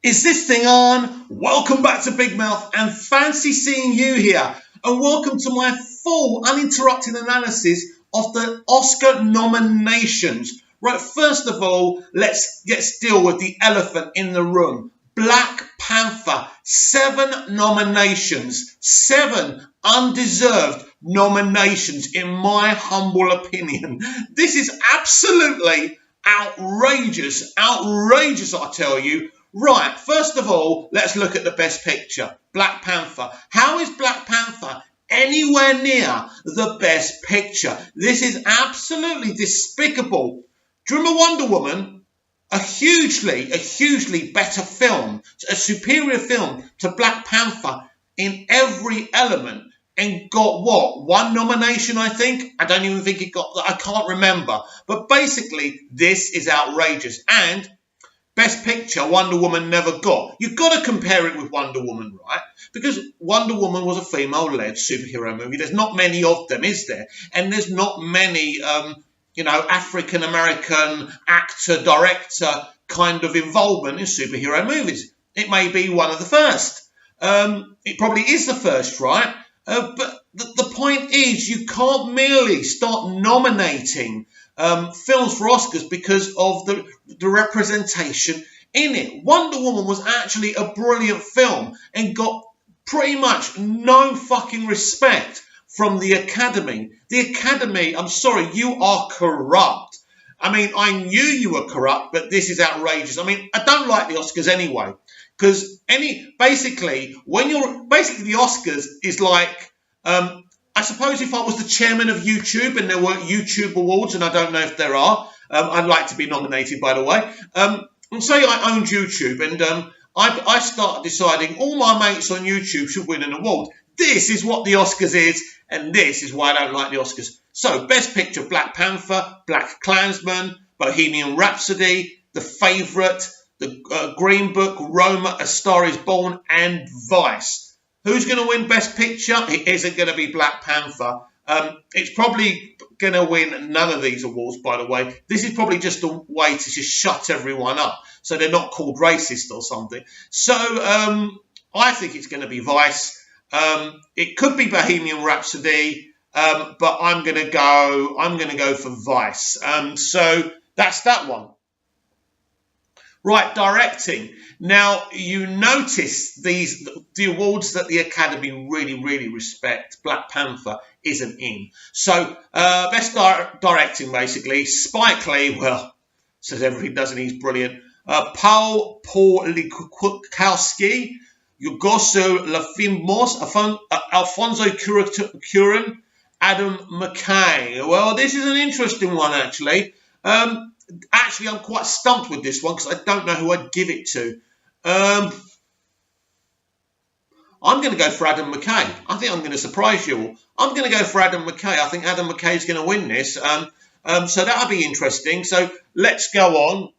Is this thing on? Welcome back to Big Mouth and fancy seeing you here. And welcome to my full uninterrupted analysis of the Oscar nominations. Right, first of all, let's deal with the elephant in the room. Black Panther, 7 nominations, 7 undeserved nominations in my humble opinion. This is absolutely outrageous, I tell you. Right, first of all, let's look at the best picture, Black Panther. How is Black Panther anywhere near the best picture? This is absolutely despicable. Do you remember Wonder Woman? A hugely better film, a superior film to Black Panther in every element, and got what? 1 nomination, I think? I don't even think it got that. I can't remember. But basically, this is outrageous. And Best Picture, Wonder Woman never got. You've got to compare it with Wonder Woman, right? Because Wonder Woman was a female-led superhero movie. There's not many of them, is there? And there's not many, African-American actor, director kind of involvement in superhero movies. It may be one of the first. It probably is the first, right? But the point is, you can't merely start nominating films for Oscars because of the representation in it. Wonder Woman was actually a brilliant film and got pretty much no fucking respect from the Academy. The Academy, I'm sorry, you are corrupt. I mean, I knew you were corrupt, but this is outrageous. I mean, I don't like the Oscars anyway, because basically the Oscars is like, I suppose if I was the chairman of YouTube and there were YouTube awards, and I don't know if there are, I'd like to be nominated, by the way. And say I owned YouTube, and I start deciding all my mates on YouTube should win an award. This is what the Oscars is, and this is why I don't like the Oscars. So, Best Picture, Black Panther, Black Klansman, Bohemian Rhapsody, The Favourite, The Green Book, Roma, A Star is Born, and Vice. Who's going to win Best Picture? It isn't going to be Black Panther. It's probably going to win none of these awards, by the way. This is probably just a way to just shut everyone up so they're not called racist or something. So I think it's going to be Vice. It could be Bohemian Rhapsody, but I'm going to go for Vice. So that's that one. Right, directing. Now, you notice the awards that the Academy really respect. Black Panther isn't in. So, best directing, basically. Spike Lee, well, says everything, doesn't he? He's brilliant. Paul Likowski, Yugoso Lafimos, Alfonso Cuarón, Adam McKay. Well, this is an interesting one, actually. Actually, I'm quite stumped with this one because I don't know who I'd give it to. I'm going to go for Adam McKay. I think I'm going to surprise you all. I'm going to go for Adam McKay. I think Adam McKay is going to win this. So that'll be interesting. So let's go on.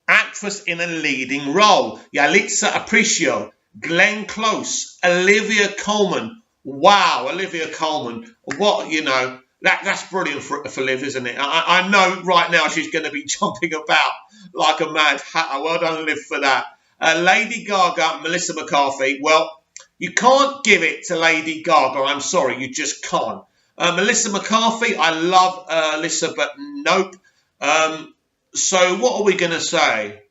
Actress in a leading role. Yalitza Aparicio, Glenn Close, Olivia Colman. Wow, Olivia Colman. What, that's brilliant for Liv, isn't it? I know right now she's going to be jumping about like a mad hatter. Well done, Liv, for that. Lady Gaga, Melissa McCarthy. Well, you can't give it to Lady Gaga. I'm sorry, you just can't. Melissa McCarthy, I love Alyssa, but nope. So what are we going to say?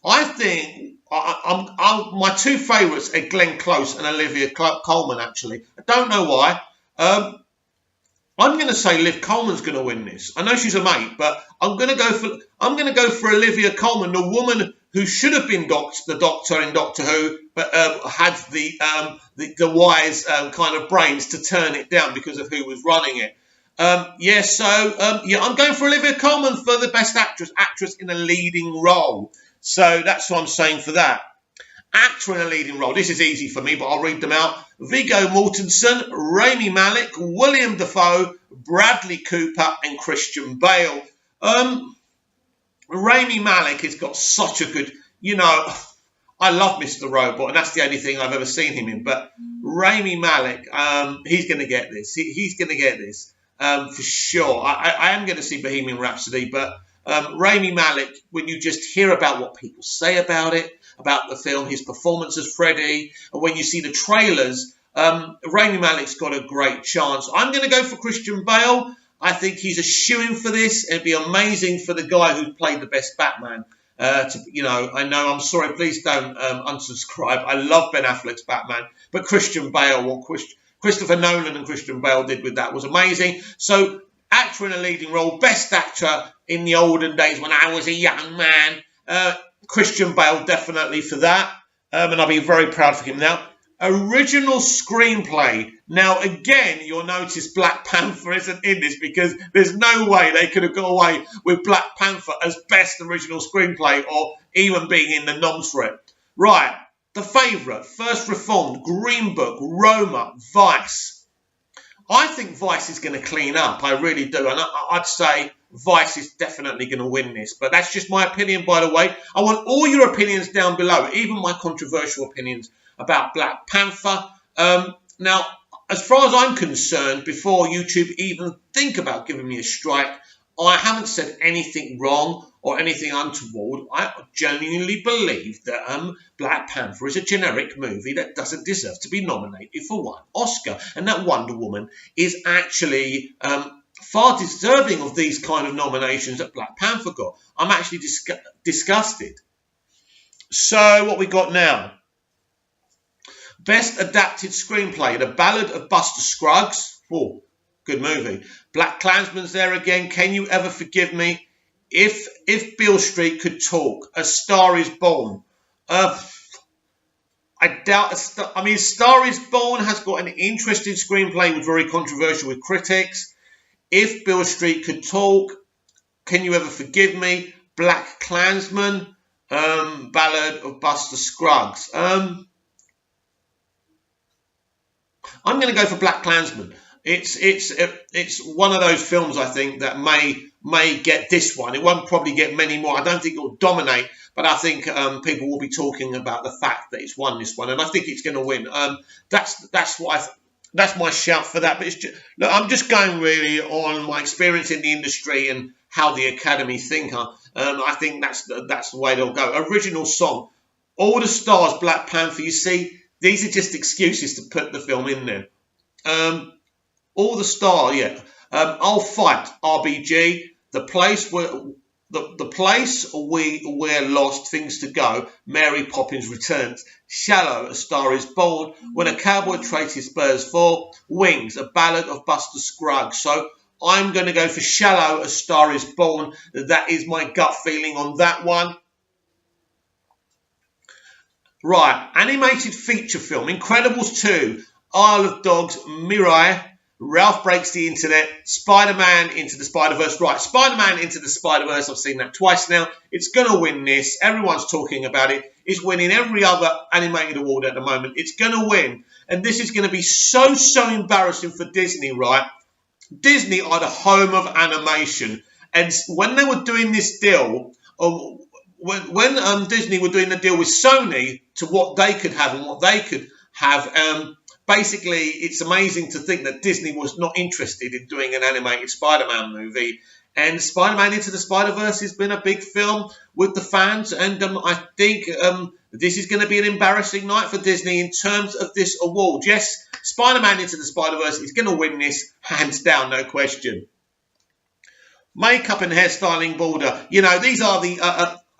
I think my 2 favourites are Glenn Close and Olivia Colman, actually. I don't know why. I'm going to say Liv Coleman's going to win this. I know she's a mate, but I'm going to go for Olivia Colman, the woman who should have been the Doctor in Doctor Who, but had the wise kind of brains to turn it down because of who was running it. I'm going for Olivia Colman for the best actress in a leading role. So that's what I'm saying for that. Actor in a leading role. This is easy for me, but I'll read them out. Viggo Mortensen, Rami Malek, William Dafoe, Bradley Cooper, and Christian Bale. Rami Malek has got such a good, I love Mr. Robot, and that's the only thing I've ever seen him in. But Rami Malek, he's going to get this. He's going to get this for sure. I am going to see Bohemian Rhapsody, but Rami Malek, when you just hear about what people say about it, about the film, his performance as Freddy, and when you see the trailers, Rami Malek's got a great chance. I'm going to go for Christian Bale. I think he's a shoo-in for this. It'd be amazing for the guy who played the best Batman. I know, I'm sorry, please don't unsubscribe. I love Ben Affleck's Batman, but Christian Bale, what Christopher Nolan and Christian Bale did with that was amazing. So, actor in a leading role, best actor in the olden days when I was a young man. Christian Bale definitely for that, and I'll be very proud for him now. Original screenplay. Now, again, you'll notice Black Panther isn't in this because there's no way they could have got away with Black Panther as best original screenplay or even being in the noms for it. Right, The Favourite, First Reformed, Green Book, Roma, Vice. I think Vice is going to clean up. I really do. And I'd say Vice is definitely going to win this. But that's just my opinion, by the way. I want all your opinions down below, even my controversial opinions about Black Panther. Now, as far as I'm concerned, before YouTube even think about giving me a strike, I haven't said anything wrong or anything untoward. I genuinely believe that Black Panther is a generic movie that doesn't deserve to be nominated for one Oscar, and that Wonder Woman is actually far deserving of these kind of nominations that Black Panther got. I'm actually disgusted. So what we got now? Best Adapted Screenplay, The Ballad of Buster Scruggs. Oh, good movie. Black Klansman's there again. Can You Ever Forgive Me? If Beale Street Could Talk. A Star Is Born. I doubt. Star Is Born has got an interesting screenplay, was very controversial with critics. If Beale Street Could Talk. Can You Ever Forgive Me? Black Klansman. Ballad of Buster Scruggs. I'm going to go for Black Klansman. It's one of those films, I think, that may get this one. It won't probably get many more. I don't think it will dominate, but I think people will be talking about the fact that it's won this one, and I think it's going to win. That's my shout for that. But look, I'm just going really on my experience in the industry and how the Academy think. I think that's the way they'll go. Original song, All the Stars, Black Panther. You see, these are just excuses to put the film in there. All the Stars, yeah. I'll Fight, RBG. The Place Where Lost Things to Go, Mary Poppins Returns. Shallow, A Star Is Born. When a Cowboy Trades His Spurs For. Wings, A Ballad of Buster Scruggs. So I'm going to go for Shallow, A Star Is Born. That is my gut feeling on that one. Right, animated feature film, Incredibles 2, Isle of Dogs, Mirai, Ralph Breaks the Internet, Spider-Man Into the Spider-Verse. Right, Spider-Man Into the Spider-Verse, I've seen that twice now. It's going to win this. Everyone's talking about it. It's winning every other animated award at the moment. It's going to win. And this is going to be so embarrassing for Disney, right? Disney are the home of animation. And when they were doing this deal, when Disney were doing the deal with Sony to what they could have and what they could have, basically, it's amazing to think that Disney was not interested in doing an animated Spider-Man movie. And Spider-Man Into the Spider-Verse has been a big film with the fans. And I think this is going to be an embarrassing night for Disney in terms of this award. Yes, Spider-Man Into the Spider-Verse is going to win this, hands down, no question. Makeup and hairstyling, Border. You know, these are the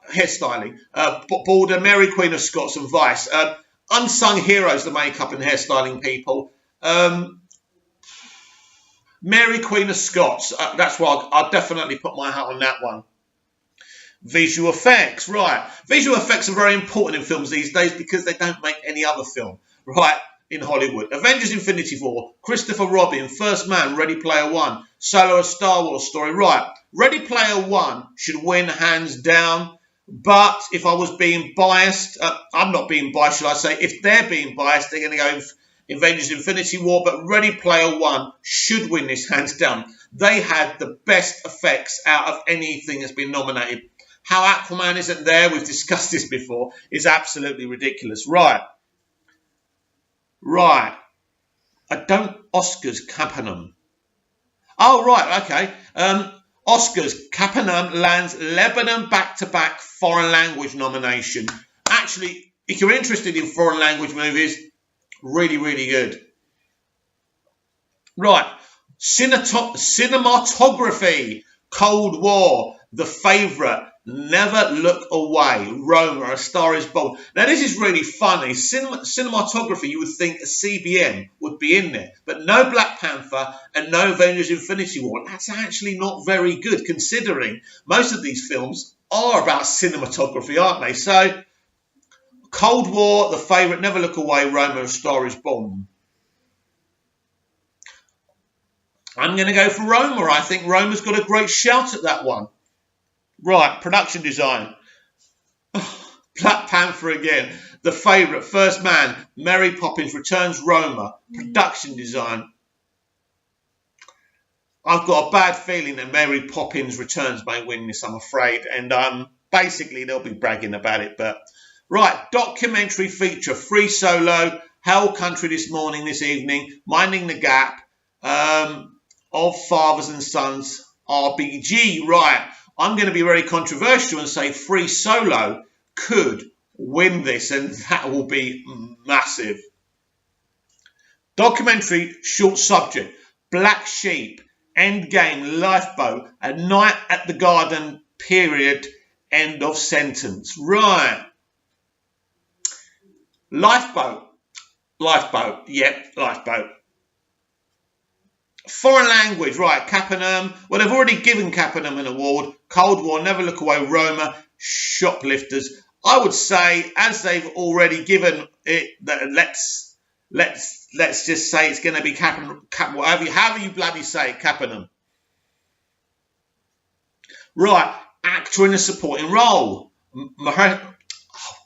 hairstyling. Border, Mary Queen of Scots and Vice. Unsung heroes, the makeup and hairstyling people. Mary Queen of Scots. That's why I'll definitely put my hat on that one. Visual effects, right. Visual effects are very important in films these days because they don't make any other film, right, in Hollywood. Avengers Infinity War, Christopher Robin, First Man, Ready Player One, Solo, A Star Wars Story. Right, Ready Player One should win hands down. But if I was being biased, I'm not being biased, should I say. If they're being biased, they're going to go Avengers Infinity War. But Ready Player One should win this hands down. They had the best effects out of anything that's been nominated. How Aquaman isn't there, we've discussed this before, is absolutely ridiculous. Right. Oscars Capernaum. Oh, right, okay. Oscars, Capernaum lands Lebanon back-to-back foreign language nomination. Actually, if you're interested in foreign language movies, really, really good. Right, cinematography, Cold War, The Favourite, Never Look Away, Roma, A Star Is Born. Now, this is really funny. Cinematography, you would think a CBN would be in there, but no Black Panther and no Avengers Infinity War. That's actually not very good, considering most of these films are about cinematography, aren't they? So, Cold War, The Favourite, Never Look Away, Roma, A Star Is Born. I'm going to go for Roma. I think Roma's got a great shout at that one. Right, production design. Black Panther again. The Favourite, First Man, Mary Poppins Returns, Roma. Production design. I've got a bad feeling that Mary Poppins Returns may win this, I'm afraid. And basically, they'll be bragging about it. But right, documentary feature. Free Solo, Hell Country This Morning, This Evening, Minding the Gap, Of Fathers and Sons, RBG. Right. I'm going to be very controversial and say Free Solo could win this, and that will be massive. Documentary short subject, Black Sheep, Endgame, Lifeboat, A Night at the Garden, period, end of sentence. Right. Lifeboat. Yep, Lifeboat. Foreign language, right, Capernaum. Well, they've already given Capernaum an award. Cold War, Never Look Away, Roma, Shoplifters. I would say, as they've already given it, that let's just say it's going to be Capernaum, however you bloody say it, Capernaum. Right, actor in a supporting role. Oh,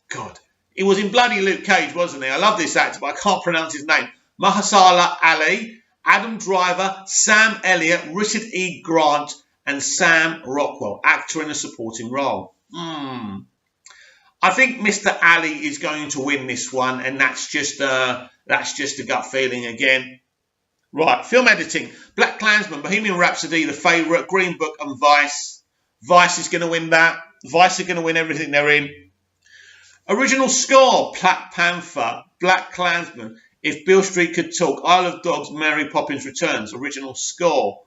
God. He was in bloody Luke Cage, wasn't he? I love this actor, but I can't pronounce his name. Mahershala Ali, Adam Driver, Sam Elliott, Richard E. Grant, and Sam Rockwell, actor in a supporting role. I think Mr. Ali is going to win this one, and that's just a gut feeling again. Right, film editing: Black Klansman, Bohemian Rhapsody, The Favourite, Green Book, and Vice. Vice is going to win that. Vice are going to win everything they're in. Original score: Black Panther, Black Klansman, If Beale Street Could Talk, Isle of Dogs, Mary Poppins Returns. Original score.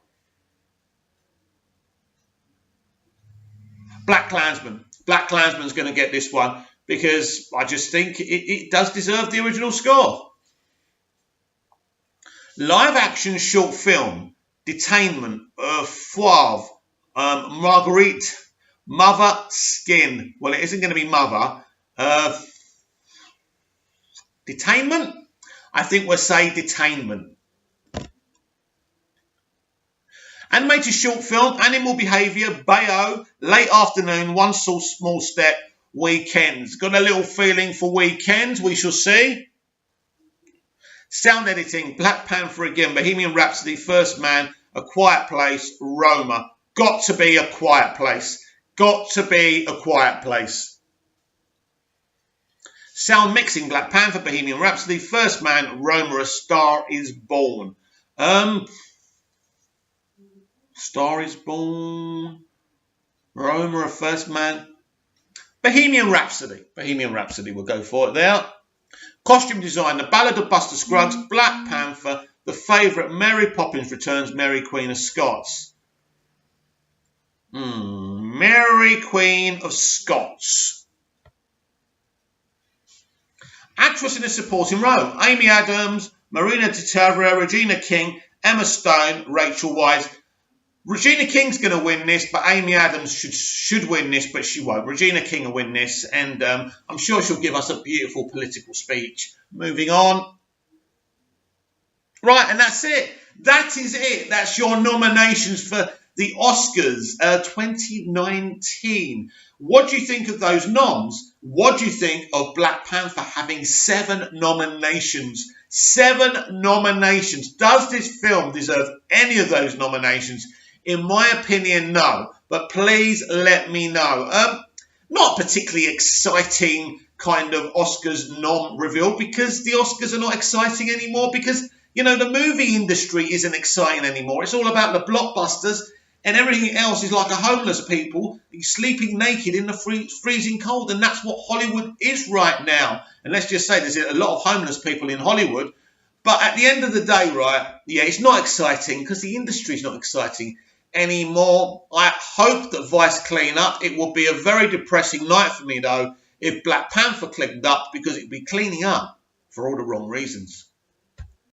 Black Klansman. Black Klansman's going to get this one because I just think it does deserve the original score. Live action short film. Detainment. Fauve. Marguerite. Mother. Skin. Well, it isn't going to be Mother. Detainment? I think we'll say Detainment. Animated short film, Animal Behaviour, Bayo, Late Afternoon, One Small Step, Weekends. Got a little feeling for Weekends, we shall see. Sound editing, Black Panther again, Bohemian Rhapsody, First Man, A Quiet Place, Roma. Got to be A Quiet Place. Got to be A Quiet Place. Sound mixing, Black Panther, Bohemian Rhapsody, First Man, Roma, A Star Is Born. Star Is Born, Roma, A First Man, Bohemian Rhapsody. Bohemian Rhapsody, we'll go for it there. Costume design, The Ballad of Buster Scruggs, Black Panther, The Favourite, Mary Poppins Returns, Mary Queen of Scots. Mary Queen of Scots. Actress in a supporting role, Amy Adams, Marina Titavia, Regina King, Emma Stone, Rachel Weisz. Regina King's going to win this, but Amy Adams should win this, but she won't. Regina King will win this, and I'm sure she'll give us a beautiful political speech. Moving on. Right, and that's it. That is it. That's your nominations for the Oscars 2019. What do you think of those noms? What do you think of Black Panther having 7 nominations? 7 nominations. Does this film deserve any of those nominations? In my opinion, no. But please let me know. Not particularly exciting kind of Oscars nom reveal, because the Oscars are not exciting anymore, because, you know, the movie industry isn't exciting anymore. It's all about the blockbusters. and everything else is like a homeless people. He's sleeping naked in the freezing cold, and that's what Hollywood is right now. And let's just say there's a lot of homeless people in Hollywood. But at the end of the day, right, yeah, it's not exciting because the industry's not exciting anymore. I hope that Vice clean up. It will be a very depressing night for me, though, if Black Panther cleaned up, because it'd be cleaning up for all the wrong reasons.